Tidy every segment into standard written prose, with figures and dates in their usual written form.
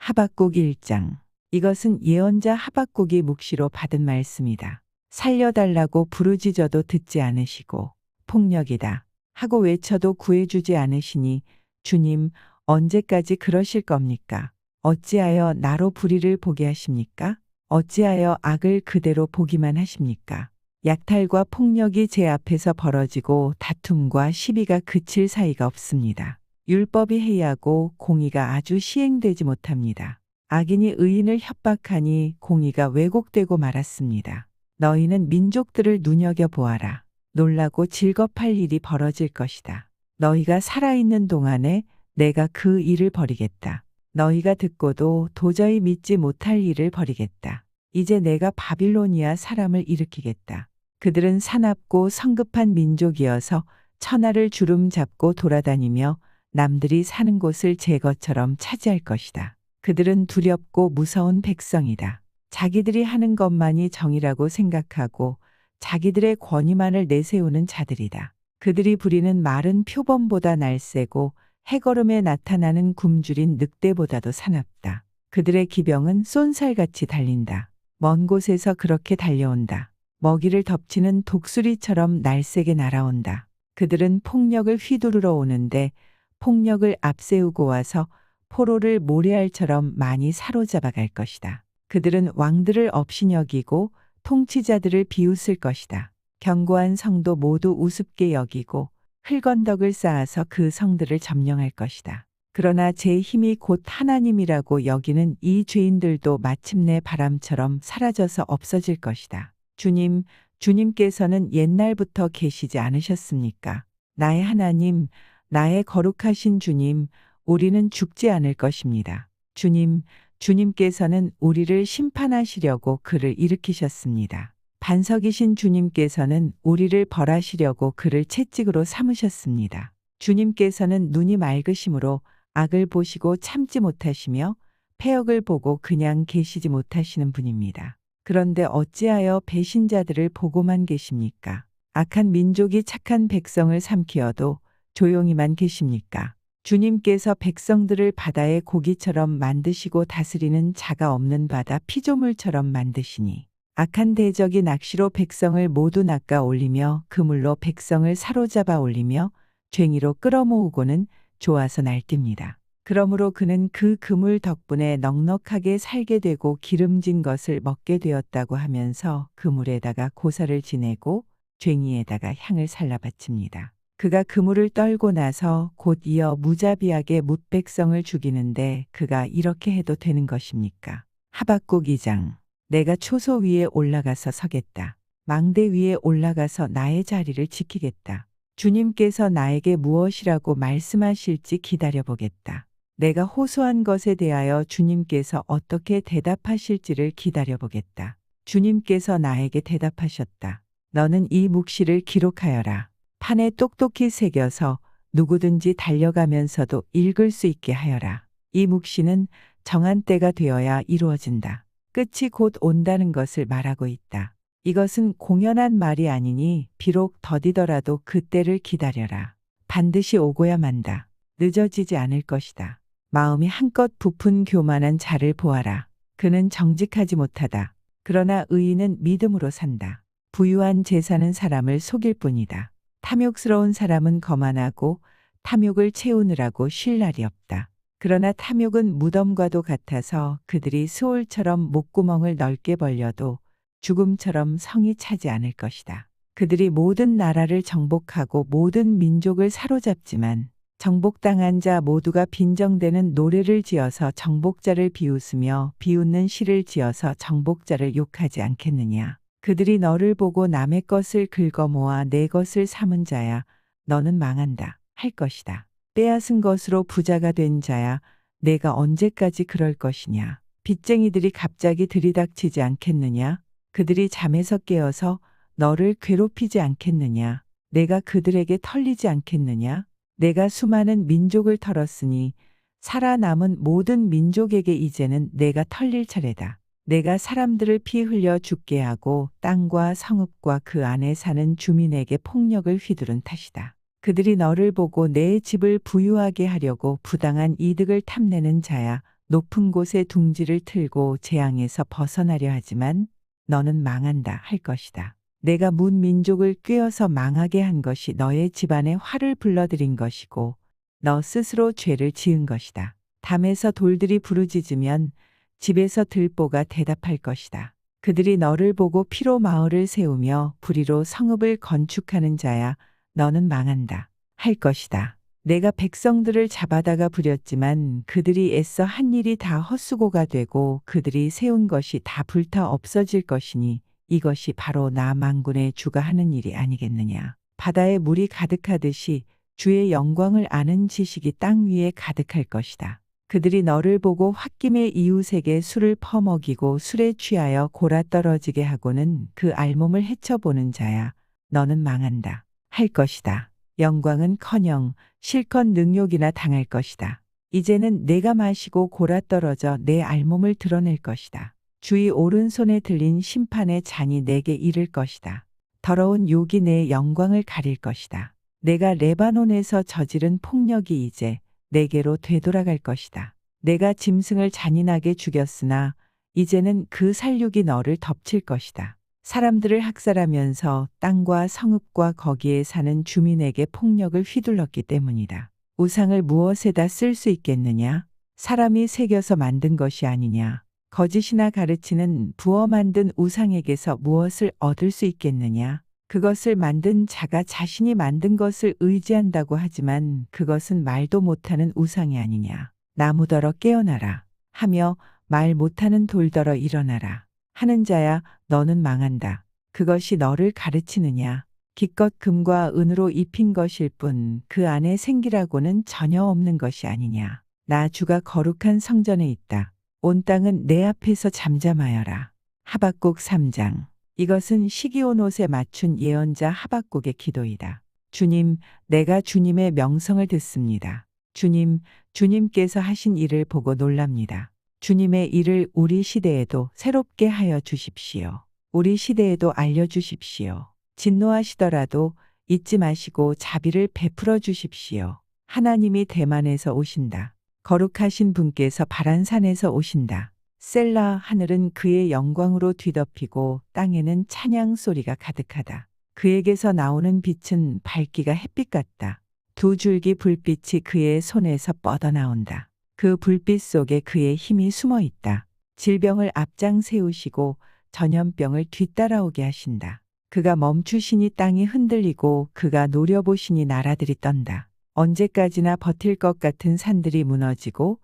하박국 1장. 이것은 예언자 하박국이 묵시로 받은 말씀이다. 살려달라고 부르짖어도 듣지 않으시고 폭력이다 하고 외쳐도 구해주지 않으시니 주님 언제까지 그러실 겁니까? 어찌하여 나로 불의를 보게 하십니까? 어찌하여 악을 그대로 보기만 하십니까? 약탈과 폭력이 제 앞에서 벌어지고 다툼과 시비가 그칠 사이가 없습니다. 율법이 해이하고 공의가 아주 시행되지 못합니다. 악인이 의인을 협박하니 공의가 왜곡되고 말았습니다. 너희는 민족들을 눈여겨보아라. 놀라고 질겁할 일이 벌어질 것이다. 너희가 살아있는 동안에 내가 그 일을 벌이겠다. 너희가 듣고도 도저히 믿지 못할 일을 벌이겠다. 이제 내가 바빌로니아 사람을 일으키겠다. 그들은 사납고 성급한 민족이어서 천하를 주름 잡고 돌아다니며 남들이 사는 곳을 제 것처럼 차지할 것이다. 그들은 두렵고 무서운 백성이다. 자기들이 하는 것만이 정의라고 생각하고 자기들의 권위만을 내세우는 자들이다. 그들이 부리는 말은 표범보다 날쌔고 해걸음에 나타나는 굶주린 늑대보다도 사납다. 그들의 기병은 쏜살같이 달린다. 먼 곳에서 그렇게 달려온다. 먹이를 덮치는 독수리처럼 날쌔게 날아온다. 그들은 폭력을 휘두르러 오는데 폭력을 앞세우고 와서 포로를 모래알처럼 많이 사로잡아 갈 것이다. 그들은 왕들을 업신여기고 통치자들을 비웃을 것이다. 견고한 성도 모두 우습게 여기고 흙언덕을 쌓아서 그 성들을 점령할 것이다. 그러나 제 힘이 곧 하나님이라고 여기는 이 죄인들도 마침내 바람처럼 사라져서 없어질 것이다. 주님, 주님께서는 옛날부터 계시지 않으셨습니까? 나의 하나님, 나의 거룩하신 주님, 우리는 죽지 않을 것입니다. 주님, 주님께서는 우리를 심판하시려고 그를 일으키셨습니다. 반석이신 주님께서는 우리를 벌하시려고 그를 채찍으로 삼으셨습니다. 주님께서는 눈이 맑으심으로 악을 보시고 참지 못하시며 패역을 보고 그냥 계시지 못하시는 분입니다. 그런데 어찌하여 배신자들을 보고만 계십니까? 악한 민족이 착한 백성을 삼키어도 조용히만 계십니까? 주님께서 백성들을 바다의 고기처럼 만드시고 다스리는 자가 없는 바다 피조물처럼 만드시니 악한 대적이 낚시로 백성을 모두 낚아 올리며 그물로 백성을 사로잡아 올리며 쟁이로 끌어모으고는 좋아서 날뜁니다. 그러므로 그는 그 그물 덕분에 넉넉하게 살게 되고 기름진 것을 먹게 되었다고 하면서 그물에다가 고사를 지내고 쟁이에다가 향을 살라 바칩니다. 그가 그물을 떨고 나서 곧 이어 무자비하게 뭇백성을 죽이는데 그가 이렇게 해도 되는 것입니까? 하박국 2장. 내가 초소 위에 올라가서 서겠다. 망대 위에 올라가서 나의 자리를 지키겠다. 주님께서 나에게 무엇이라고 말씀하실지 기다려보겠다. 내가 호소한 것에 대하여 주님께서 어떻게 대답하실지를 기다려보겠다. 주님께서 나에게 대답하셨다. 너는 이 묵시를 기록하여라. 판에 똑똑히 새겨서 누구든지 달려가면서도 읽을 수 있게 하여라. 이 묵시는 정한 때가 되어야 이루어진다. 끝이 곧 온다는 것을 말하고 있다. 이것은 공연한 말이 아니니 비록 더디더라도 그 때를 기다려라. 반드시 오고야 만다. 늦어지지 않을 것이다. 마음이 한껏 부푼 교만한 자를 보아라. 그는 정직하지 못하다. 그러나 의인은 믿음으로 산다. 부유한 재산은 사람을 속일 뿐이다. 탐욕스러운 사람은 거만하고 탐욕을 채우느라고 쉴 날이 없다. 그러나 탐욕은 무덤과도 같아서 그들이 수올처럼 목구멍을 넓게 벌려도 죽음처럼 성이 차지 않을 것이다. 그들이 모든 나라를 정복하고 모든 민족을 사로잡지만 정복당한 자 모두가 빈정대는 노래를 지어서 정복자를 비웃으며 비웃는 시를 지어서 정복자를 욕하지 않겠느냐. 그들이 너를 보고 남의 것을 긁어모아 내 것을 삼은 자야 너는 망한다 할 것이다. 빼앗은 것으로 부자가 된 자야 내가 언제까지 그럴 것이냐. 빚쟁이들이 갑자기 들이닥치지 않겠느냐. 그들이 잠에서 깨어서 너를 괴롭히지 않겠느냐. 내가 그들에게 털리지 않겠느냐. 내가 수많은 민족을 털었으니 살아남은 모든 민족에게 이제는 내가 털릴 차례다. 내가 사람들을 피 흘려 죽게 하고 땅과 성읍과 그 안에 사는 주민에게 폭력을 휘두른 탓이다. 그들이 너를 보고 내 집을 부유하게 하려고 부당한 이득을 탐내는 자야 높은 곳에 둥지를 틀고 재앙에서 벗어나려 하지만 너는 망한다 할 것이다. 내가 문 민족을 꿰어서 망하게 한 것이 너의 집안에 화를 불러들인 것이고 너 스스로 죄를 지은 것이다. 담에서 돌들이 부르짖으면 집에서 들보가 대답할 것이다. 그들이 너를 보고 피로 마을을 세우며 불의로 성읍을 건축하는 자야 너는 망한다 할 것이다. 내가 백성들을 잡아다가 부렸지만 그들이 애써 한 일이 다 헛수고가 되고 그들이 세운 것이 다 불타 없어질 것이니 이것이 바로 나 만군의 주가 하는 일이 아니겠느냐. 바다에 물이 가득하듯이 주의 영광을 아는 지식이 땅 위에 가득할 것이다. 그들이 너를 보고 홧김에 이웃에게 술을 퍼먹이고 술에 취하여 골아떨어지게 하고는 그 알몸을 헤쳐보는 자야 너는 망한다 할 것이다. 영광은커녕 실컷 능욕이나 당할 것이다. 이제는 내가 마시고 골아떨어져 내 알몸을 드러낼 것이다. 주의 오른손에 들린 심판의 잔이 내게 이를 것이다. 더러운 욕이 내 영광을 가릴 것이다. 내가 레바논에서 저지른 폭력이 이제 내게로 되돌아갈 것이다. 내가 짐승을 잔인하게 죽였으나 이제는 그 살육이 너를 덮칠 것이다. 사람들을 학살하면서 땅과 성읍과 거기에 사는 주민에게 폭력을 휘둘렀기 때문이다. 우상을 무엇에다 쓸 수 있겠느냐? 사람이 새겨서 만든 것이 아니냐? 거짓이나 가르치는 부어 만든 우상에게서 무엇을 얻을 수 있겠느냐? 그것을 만든 자가 자신이 만든 것을 의지한다고 하지만 그것은 말도 못하는 우상이 아니냐. 나무더러 깨어나라 하며 말 못하는 돌더러 일어나라 하는 자야 너는 망한다. 그것이 너를 가르치느냐. 기껏 금과 은으로 입힌 것일 뿐 그 안에 생기라고는 전혀 없는 것이 아니냐. 나 주가 거룩한 성전에 있다. 온 땅은 내 앞에서 잠잠하여라. 하박국 3장. 이것은 시기온 옷에 맞춘 예언자 하박국의 기도이다. 주님, 내가 주님의 명성을 듣습니다. 주님, 주님께서 하신 일을 보고 놀랍니다. 주님의 일을 우리 시대에도 새롭게 하여 주십시오. 우리 시대에도 알려주십시오. 진노하시더라도 잊지 마시고 자비를 베풀어 주십시오. 하나님이 대만에서 오신다. 거룩하신 분께서 바란산에서 오신다. 셀라. 하늘은 그의 영광으로 뒤덮이고 땅에는 찬양 소리가 가득하다. 그에게서 나오는 빛은 밝기가 햇빛 같다. 두 줄기 불빛이 그의 손에서 뻗어나온다. 그 불빛 속에 그의 힘이 숨어 있다. 질병을 앞장 세우시고 전염병을 뒤따라오게 하신다. 그가 멈추시니 땅이 흔들리고 그가 노려보시니 나라들이 떤다. 언제까지나 버틸 것 같은 산들이 무너지고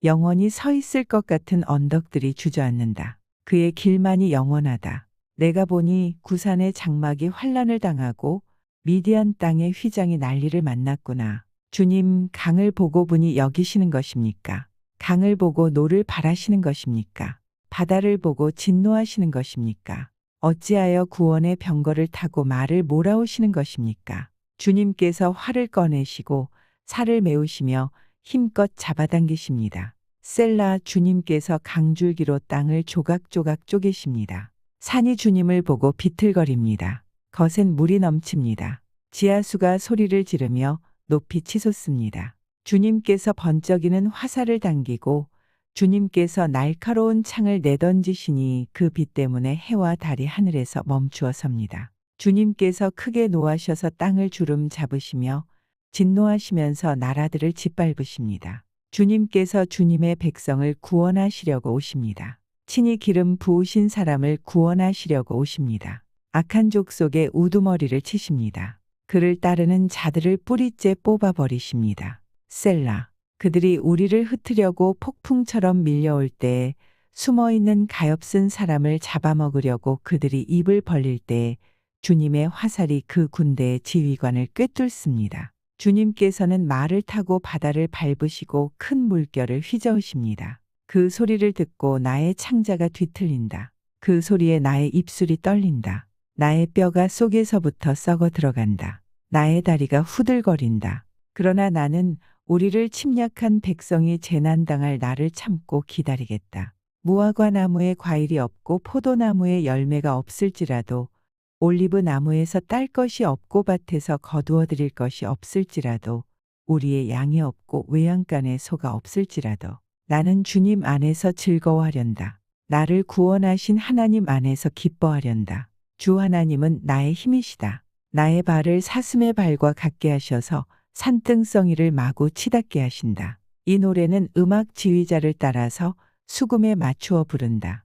영원히 서 있을 것 같은 언덕들이 주저앉는다. 그의 길만이 영원하다. 내가 보니 구산의 장막이 환란을 당하고 미디안 땅의 휘장이 난리를 만났구나. 주님, 강을 보고 분이 여기시는 것입니까? 강을 보고 노를 바라시는 것입니까? 바다를 보고 진노하시는 것입니까? 어찌하여 구원의 병거를 타고 말을 몰아오시는 것입니까? 주님께서 활을 꺼내시고 살을 메우시며 힘껏 잡아당기십니다. 셀라. 주님께서 강줄기로 땅을 조각조각 쪼개십니다. 산이 주님을 보고 비틀거립니다. 거센 물이 넘칩니다. 지하수가 소리를 지르며 높이 치솟습니다. 주님께서 번쩍이는 화살을 당기고 주님께서 날카로운 창을 내던지시니 그 빛 때문에 해와 달이 하늘에서 멈추어 섭니다. 주님께서 크게 노하셔서 땅을 주름 잡으시며 진노하시면서 나라들을 짓밟으십니다. 주님께서 주님의 백성을 구원하시려고 오십니다. 친히 기름 부으신 사람을 구원하시려고 오십니다. 악한 족속의 우두머리를 치십니다. 그를 따르는 자들을 뿌리째 뽑아버리십니다. 셀라. 그들이 우리를 흩으려고 폭풍처럼 밀려올 때에 숨어있는 가엾은 사람을 잡아먹으려고 그들이 입을 벌릴 때에 주님의 화살이 그 군대의 지휘관을 꿰뚫습니다. 주님께서는 말을 타고 바다를 밟으시고 큰 물결을 휘저으십니다. 그 소리를 듣고 나의 창자가 뒤틀린다. 그 소리에 나의 입술이 떨린다. 나의 뼈가 속에서부터 썩어 들어간다. 나의 다리가 후들거린다. 그러나 나는 우리를 침략한 백성이 재난당할 날을 참고 기다리겠다. 무화과 나무에 과일이 없고 포도나무에 열매가 없을지라도 올리브 나무에서 딸 것이 없고 밭에서 거두어 드릴 것이 없을지라도 우리의 양이 없고 외양간에 소가 없을지라도 나는 주님 안에서 즐거워하련다. 나를 구원하신 하나님 안에서 기뻐하련다. 주 하나님은 나의 힘이시다. 나의 발을 사슴의 발과 같게 하셔서 산등성이를 마구 치닫게 하신다. 이 노래는 음악 지휘자를 따라서 수금에 맞추어 부른다.